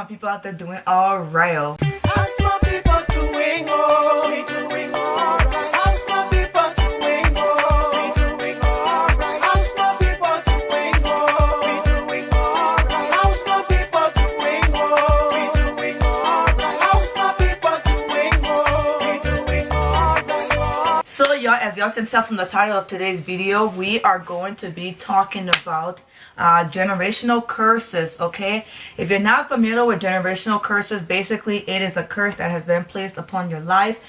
people out there doing all right? Ask my people doing all, we doing all right. Ask my people doing all, we doing all right. Ask my people doing all, we doing all right. Ask my people doing all, we doing all right. Ask my people doing all, we doing all right. So y'all, as y'all can tell from the title of today's video, we are going to be talking about generational curses. Okay, if you're not familiar with generational curses, basically it is a curse that has been placed upon your life,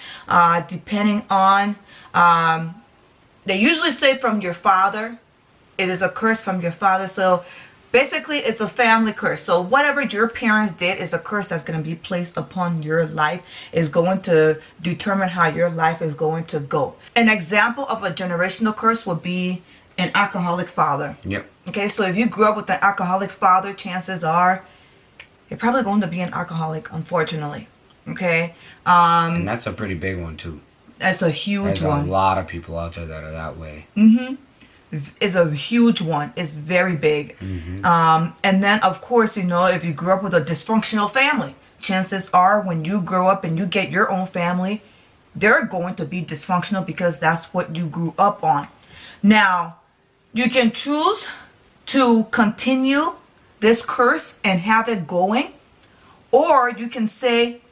depending on they usually say from your father. It is a curse from your father. So basically it's a family curse. So whatever your parents did is a curse that's going to be placed upon your life, is going to determine how your life is going to go. An example of a generational curse would be an alcoholic father. Yep. Okay, so if you grew up with an alcoholic father, chances are you're probably going to be an alcoholic, unfortunately. Okay, and that's a pretty big one too. That's a huge one. There's a lot of people out there that are that way. It's a huge one. It's very big. And then of course, you know, if you grew up with a dysfunctional family, chances are when you grow up and you get your own family, they're going to be dysfunctional because that's what you grew up on. Now, you can choose to continue this curse and have it going, or you can say,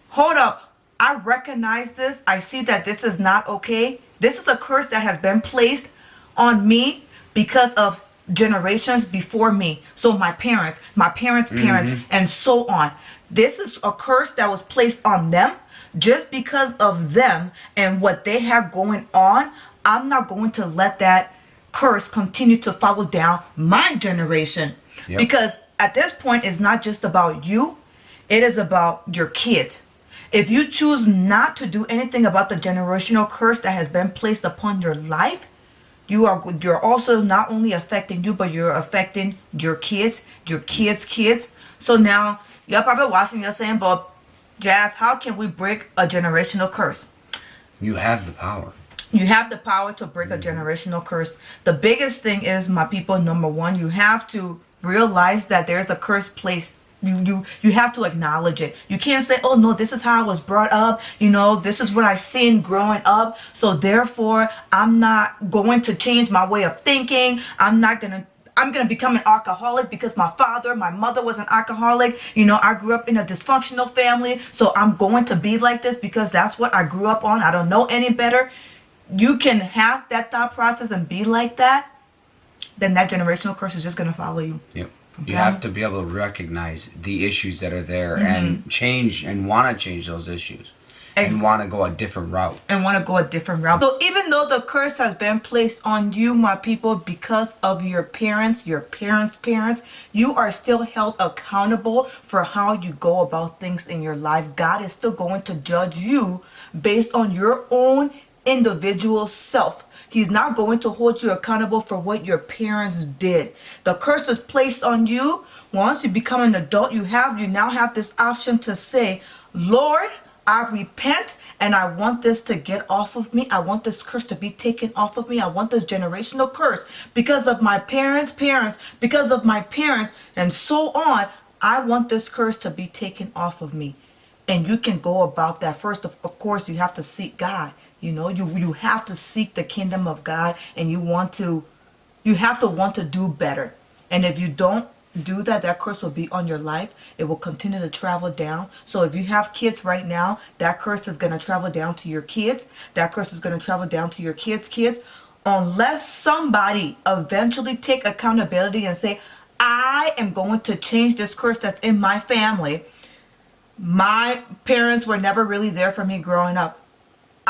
hold up, I recognize this. I see that this is not okay. This is a curse that has been placed on me because of generations before me. So my parents, parents, and so on. This is a curse that was placed on them just because of them and what they have going on. I'm not going to let that curse continue to follow down my generation. Yep. Because at this point, it's not just about you. It is about your kids. If you choose not to do anything about the generational curse that has been placed upon your life, you're also not only affecting you, but you're affecting your kids, your kids' kids. So now you're probably watching, you're saying, but Jazz, how can we break a generational curse? You have the power. You have the power to break a generational curse. The biggest thing is, my people, number one, you have to realize that there's a curse placed. You have to acknowledge it. You can't say, oh no, this is how I was brought up, you know, this is what I seen growing up, so therefore I'm not going to change my way of thinking. I'm gonna become an alcoholic because my mother was an alcoholic. You know, I grew up in a dysfunctional family, so I'm going to be like this because that's what I grew up on. I don't know any better. You can have that thought process and be like that, then that generational curse is just going to follow you. Yep. Okay? You have to be able to recognize the issues that are there and change and want to change those issues. And want to go a different route. So even though the curse has been placed on you, my people, because of your parents, parents, you are still held accountable for how you go about things in your life. God is still going to judge you based on your own individual self. He's not going to hold you accountable for what your parents did. The curse is placed on you. Once you become an adult, you now have this option to say, Lord, I repent and I want this to get off of me. I want this curse to be taken off of me. I want this generational curse because of my parents, because of my parents, and so on. I want this curse to be taken off of me. And you can go about that. First, of course, you have to seek God. You know, you have to seek the kingdom of God, and you have to want to do better. And if you don't do that, that curse will be on your life. It will continue to travel down. So if you have kids right now, that curse is going to travel down to your kids. That curse is going to travel down to your kids' kids. Unless somebody eventually take accountability and say, I am going to change this curse that's in my family. My parents were never really there for me growing up.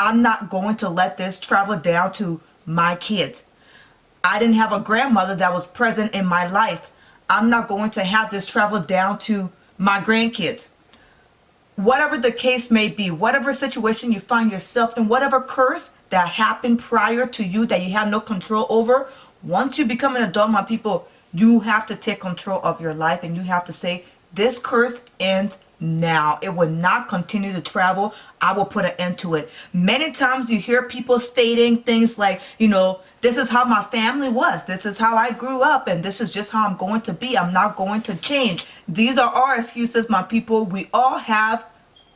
I'm not going to let this travel down to my kids. I didn't have a grandmother that was present in my life. I'm not going to have this travel down to my grandkids. Whatever the case may be, whatever situation you find yourself in, whatever curse that happened prior to you that you have no control over, once you become an adult, my people, you have to take control of your life, and you have to say, this curse ends now. It will not continue to travel. I will put an end to it. Many times you hear people stating things like, this is how my family was. This is how I grew up. And this is just how I'm going to be. I'm not going to change. These are our excuses, my people. We all have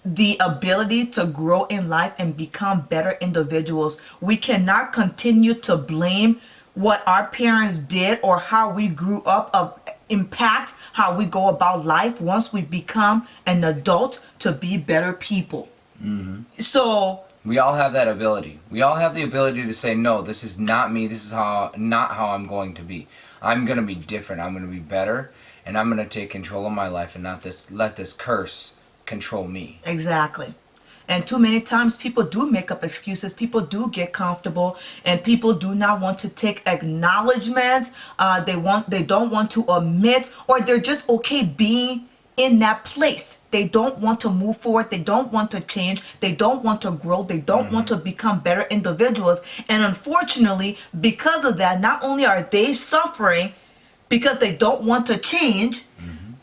the ability to grow in life and become better individuals. We cannot continue to blame what our parents did or how we grew up impact how we go about life once we become an adult to be better people. So we all have that ability. We all have the ability to say, no, this is not me. This is not how I'm going to be. I'm going to be different. I'm going to be better. And I'm going to take control of my life and not let this curse control me. Exactly. And too many times people do make up excuses. People do get comfortable, and people do not want to take acknowledgement. They don't want to admit, or they're just okay being in that place. They don't want to move forward. They don't want to change. They don't want to grow. They don't want to become better individuals. And unfortunately, because of that, not only are they suffering because they don't want to change,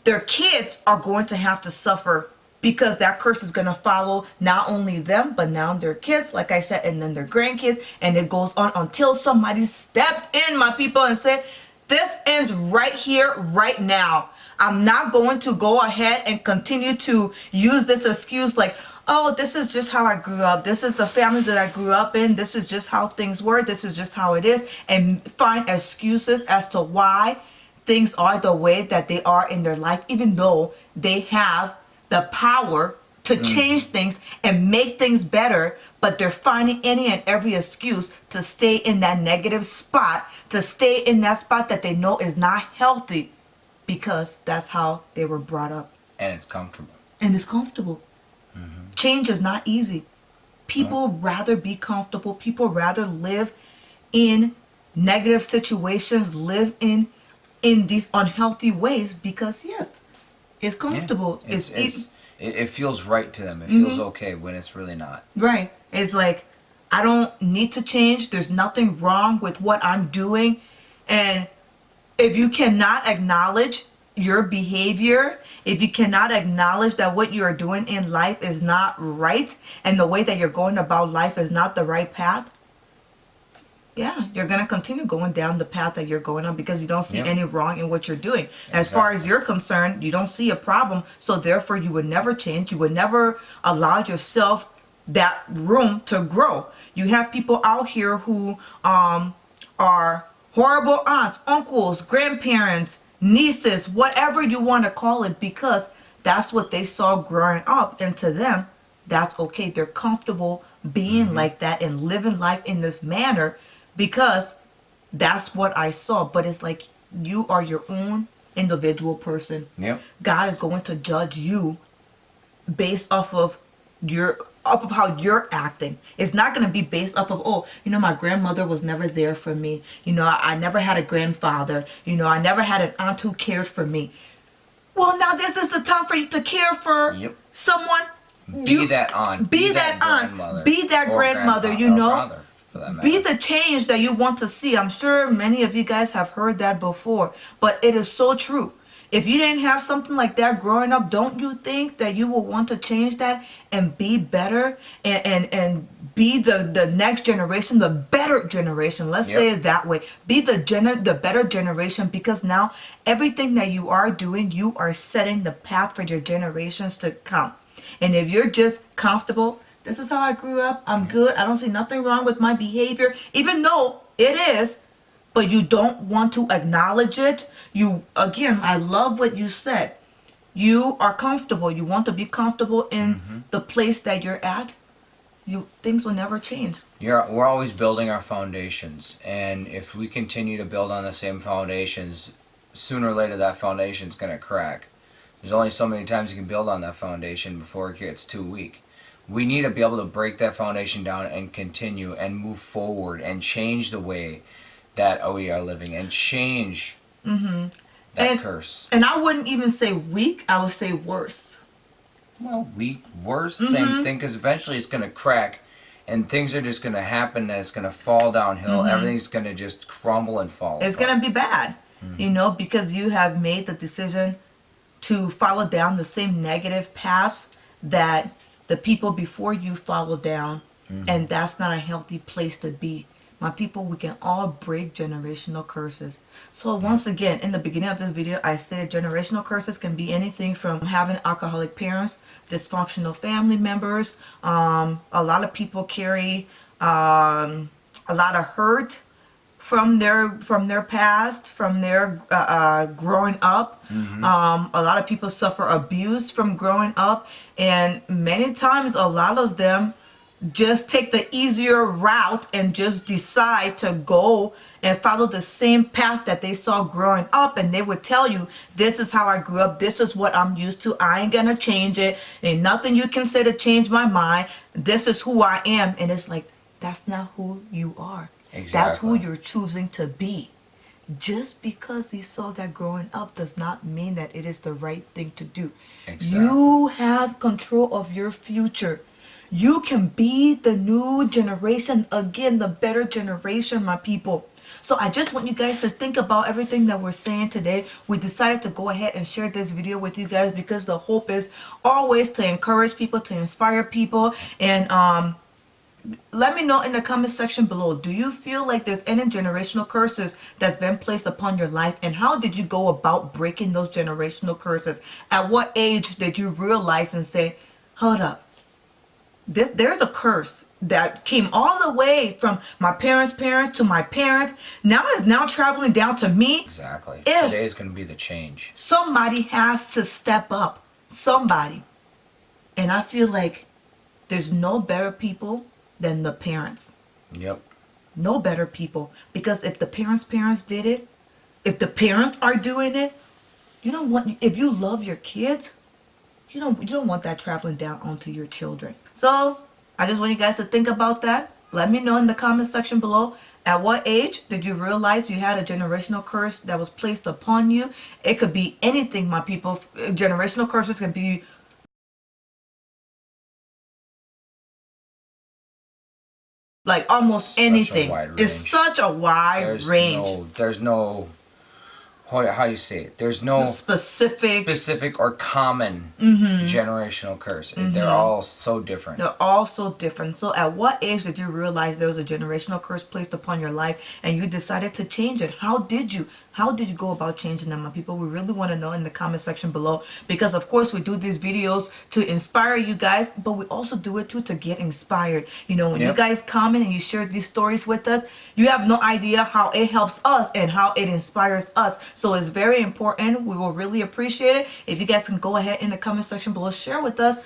their kids are going to have to suffer because that curse is going to follow not only them, but now their kids, like I said, and then their grandkids. And it goes on until somebody steps in, my people, and say, this ends right here, right now. I'm not going to go ahead and continue to use this excuse like, oh, this is just how I grew up. This is the family that I grew up in. This is just how things were. This is just how it is. And find excuses as to why things are the way that they are in their life, even though they have the power to change things and make things better, but they're finding any and every excuse to stay in that negative spot, to stay in that spot that they know is not healthy, because that's how they were brought up. And it's comfortable. And it's comfortable. Change is not easy. People rather be comfortable. People rather live in negative situations, live in these unhealthy ways, because yes, it's comfortable. Yeah. It feels right to them. It feels okay when it's really not. Right. It's like, I don't need to change. There's nothing wrong with what I'm doing. And if you cannot acknowledge your behavior, if you cannot acknowledge that what you're doing in life is not right, and the way that you're going about life is not the right path, yeah, you're going to continue going down the path that you're going on because you don't see any wrong in what you're doing. As far as you're concerned, you don't see a problem. So therefore, you would never change. You would never allow yourself that room to grow. You have people out here who are horrible aunts, uncles, grandparents, nieces, whatever you want to call it, because that's what they saw growing up. And to them, that's okay. They're comfortable being like that and living life in this manner, because that's what I saw. But it's like, you are your own individual person. Yep. God is going to judge you based off of how you're acting. It's not going to be based off of, oh, my grandmother was never there for me. I never had a grandfather. I never had an aunt who cared for me. Well, now this is the time for you to care for someone. Be that aunt. Be that aunt. Be that grandmother, Father, for that matter. Be the change that you want to see. I'm sure many of you guys have heard that before, but it is so true. If you didn't have something like that growing up, don't you think that you will want to change that and be better and be the next generation, the better generation? Let's say it that way. Be the better generation, because now everything that you are doing, you are setting the path for your generations to come. And if you're just comfortable, this is how I grew up, I'm good, I don't see nothing wrong with my behavior, even though it is, but you don't want to acknowledge it. I love what you said. You are comfortable. You want to be comfortable in the place that you're at. Things will never change. We're always building our foundations, and if we continue to build on the same foundations, sooner or later that foundation's going to crack. There's only so many times you can build on that foundation before it gets too weak. We need to be able to break that foundation down and continue and move forward and change the way that we are living and change that curse. And I wouldn't even say weak, I would say worse. Well, weak, worse, same thing, because eventually it's going to crack and things are just going to happen and it's going to fall downhill. Everything's going to just crumble and fall. It's going to be bad, because you have made the decision to follow down the same negative paths that the people before you followed down. And that's not a healthy place to be. My people, we can all break generational curses. So once again, in the beginning of this video, I said generational curses can be anything from having alcoholic parents, dysfunctional family members. A lot of people carry a lot of hurt from their past, from their growing up. A lot of people suffer abuse from growing up, and many times a lot of them just take the easier route and just decide to go and follow the same path that they saw growing up, and they would tell you, this is how I grew up, this is what I'm used to, I ain't gonna change it, ain't nothing you can say to change my mind, this is who I am. And it's like, that's not who you are. Exactly. That's who you're choosing to be. Just because you saw that growing up does not mean that it is the right thing to do. Exactly. You have control of your future. You can be the new generation, again, the better generation, my people. So I just want you guys to think about everything that we're saying today. We decided to go ahead and share this video with you guys because the hope is always to encourage people, to inspire people. And let me know in the comment section below, do you feel like there's any generational curses that's been placed upon your life, and how did you go about breaking those generational curses? At what age did you realize and say, hold up, there's a curse that came all the way from my parents' parents to my parents, now is now traveling down to me? Exactly. If Today's going to be the change. somebody has to step up, somebody. And I feel like there's no better people than the parents. Yep. No better people. Because if the parents did it, if the parents are doing it, you don't want, if you love your kids, you don't want that traveling down onto your children. So I just want you guys to think about that. Let me know in the comment section below, at what age did you realize you had a generational curse that was placed upon you? It could be anything, my people. Generational curses can be like almost anything. It's such a wide range. There's no, how you say it? There's no specific or common generational curse. They're all so different. They're all so different. So at what age did you realize there was a generational curse placed upon your life and you decided to change it? How did you go about changing them, my people? We really want to know in the comment section below, because of course we do these videos to inspire you guys, but we also do it too to get inspired. You know, when you guys comment and you share these stories with us, you have no idea how it helps us and how it inspires us. So it's very important. We will really appreciate it if you guys can go ahead in the comment section below, share with us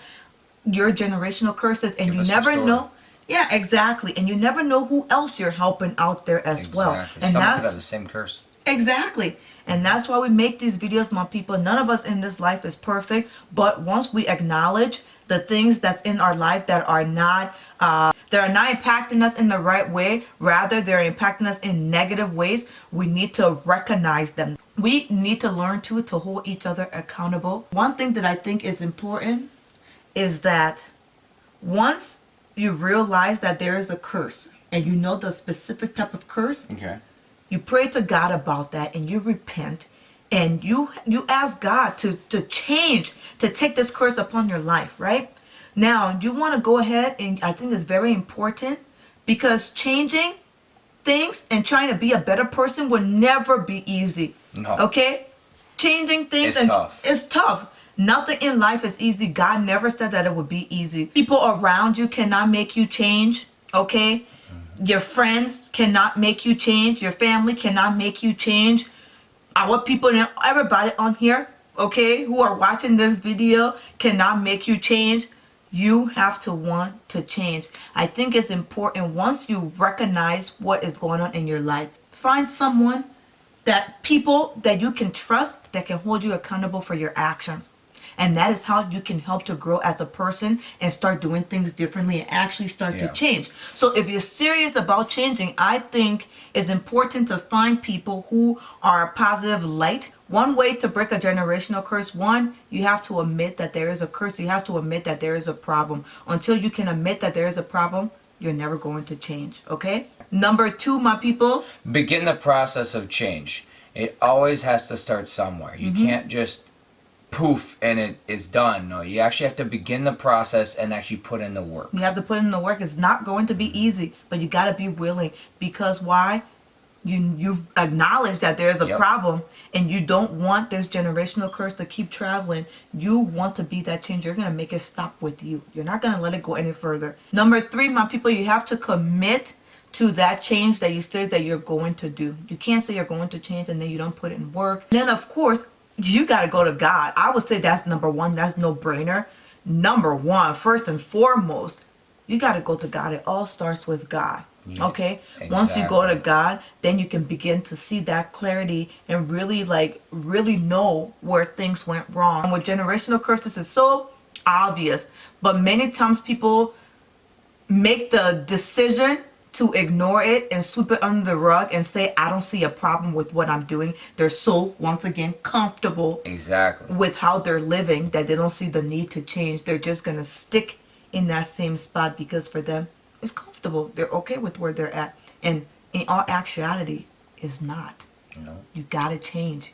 your generational curses. And you never know. Yeah, exactly. And you never know who else you're helping out there as well. And someone could have the same curse. Exactly. And that's why we make these videos, my people. None of us in this life is perfect, but once we acknowledge the things that's in our life that are not impacting us in the right way, rather they're impacting us in negative ways, we need to recognize them. We need to learn to hold each other accountable. One thing that I think is important is that once you realize that there is a curse and you know the specific type of curse, you pray to God about that and you repent and you ask God to change, to take this curse upon your life, right? Now, you want to go ahead, and I think it's very important, because changing things and trying to be a better person will never be easy. No. Okay? Changing things it's tough. Nothing in life is easy. God never said that it would be easy. People around you cannot make you change, okay? Your friends cannot make you change. Your family cannot make you change. Our people and everybody on here, okay, who are watching this video cannot make you change. You have to want to change. I think it's important, once you recognize what is going on in your life, find someone, people that you can trust, that can hold you accountable for your actions. And that is how you can help to grow as a person and start doing things differently and actually start to change. So if you're serious about changing, I think it's important to find people who are a positive light. One way to break a generational curse, one, you have to admit that there is a curse. You have to admit that there is a problem. Until you can admit that there is a problem, you're never going to change, okay? Number two, my people. Begin the process of change. It always has to start somewhere. You can't just poof and it is done. No, you actually have to begin the process and actually put in the work. You have to put in the work. It's not going to be easy, but you got to be willing. Because why? You've acknowledged that there's a problem, and you don't want this generational curse to keep traveling. You want to be that change. You're going to make it stop with you. You're not going to let it go any further. Number 3, my people, you have to commit to that change that you say that you're going to do. You can't say you're going to change and then you don't put it in work. Then, of course, you got to go to God. I would say that's number 1. That's no brainer. Number 1, first and foremost, you got to go to God. It all starts with God. Okay, exactly. Once you go to God, then you can begin to see that clarity and really know where things went wrong. And with generational curses, it's so obvious, but many times people make the decision to ignore it and sweep it under the rug and say, I don't see a problem with what I'm doing. They're so, once again, comfortable with how they're living that they don't see the need to change. They're just gonna stick in that same spot because for them it's comfortable. They're okay with where they're at. And in all actuality, it's not. No. You gotta change.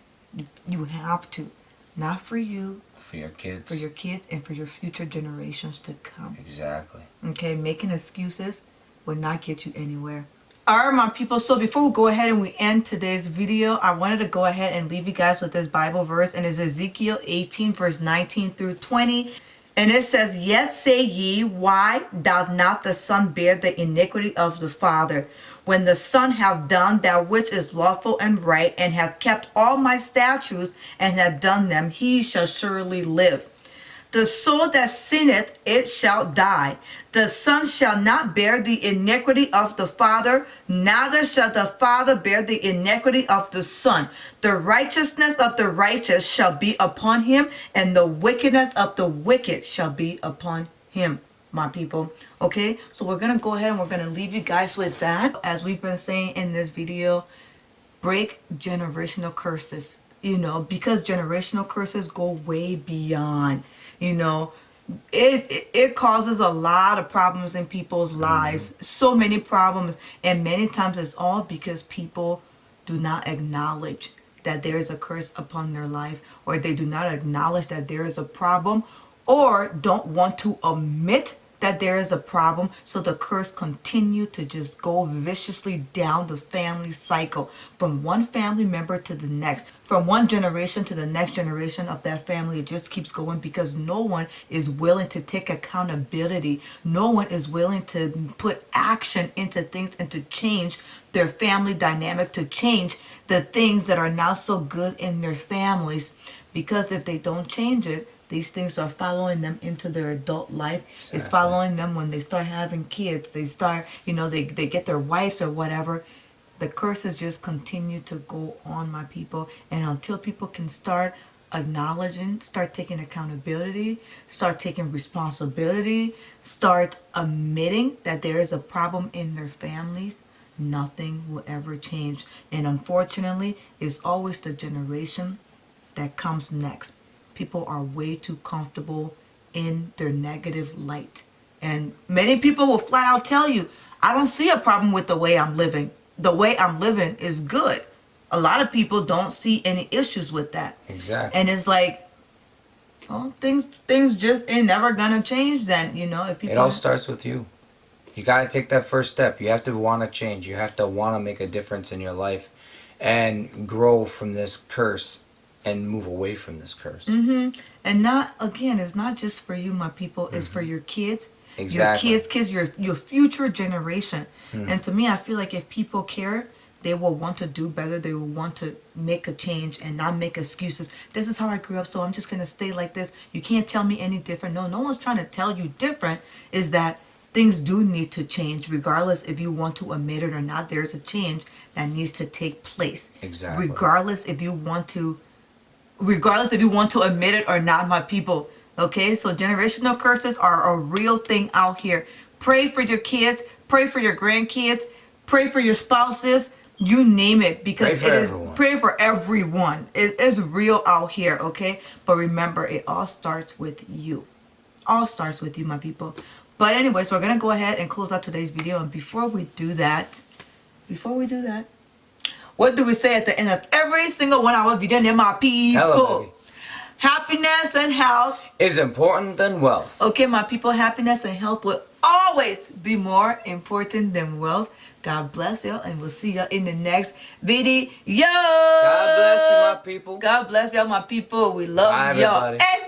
You have to. Not for you. For your kids. For your kids and for your future generations to come. Exactly. Okay, making excuses will not get you anywhere. Alright, my people, so before we go ahead and we end today's video, I wanted to go ahead and leave you guys with this Bible verse, and it's Ezekiel 18 verse 19 through 20. And it says, Yet say ye, why doth not the Son bear the iniquity of the Father? When the Son hath done that which is lawful and right, and hath kept all my statutes, and hath done them, he shall surely live. The soul that sinneth, it shall die. The Son shall not bear the iniquity of the Father, neither shall the Father bear the iniquity of the Son. The righteousness of the righteous shall be upon him, and the wickedness of the wicked shall be upon him, my people. Okay, so we're going to go ahead and we're going to leave you guys with that. As we've been saying in this video, break generational curses, because generational curses go way beyond. It causes a lot of problems in people's lives, so many problems, and many times it's all because people do not acknowledge that there is a curse upon their life, or they do not acknowledge that there is a problem, or don't want to admit that there is a problem, so the curse continue to just go viciously down the family cycle, from one family member to the next, from one generation to the next generation of that family. It just keeps going because no one is willing to take accountability. No one is willing to put action into things and to change their family dynamic, to change the things that are not so good in their families, because if they don't change it, these things are following them into their adult life. Exactly. It's following them when they start having kids. They start, they get their wives or whatever. The curses just continue to go on, my people. And until people can start acknowledging, start taking accountability, start taking responsibility, start admitting that there is a problem in their families, nothing will ever change. And unfortunately, it's always the generation that comes next. People are way too comfortable in their negative light. And many people will flat out tell you, I don't see a problem with the way I'm living. The way I'm living is good. A lot of people don't see any issues with that. Exactly. And it's like, well, things just ain't never gonna change then, if people... It all starts with you. You got to take that first step. You have to want to change. You have to want to make a difference in your life and grow from this curse and move away from this curse. And it's not just for you, my people. It's for your kids. Exactly. Your kids, your future generation. And to me, I feel like if people care, they will want to do better. They will want to make a change and not make excuses. This is how I grew up, so I'm just going to stay like this. You can't tell me any different. No one's trying to tell you different. Is that things do need to change, regardless if you want to admit it or not. There's a change that needs to take place. Exactly. Regardless if you want to admit it or not, my people. Okay, so generational curses are a real thing out here. Pray for your kids, pray for your grandkids, pray for your spouses, you name it, because pray for everyone. It is real out here, okay? But remember, it all starts with you. All starts with you, my people. But anyways, we're gonna go ahead and close out today's video. And before we do that, what do we say at the end of every single 1 hour video, my people? Hello, baby. Happiness and health. is important than wealth. Okay, my people, happiness and health will always be more important than wealth. God bless y'all, and we'll see y'all in the next video. God bless you, my people. God bless y'all, my people. We love Bye, y'all. everybody. And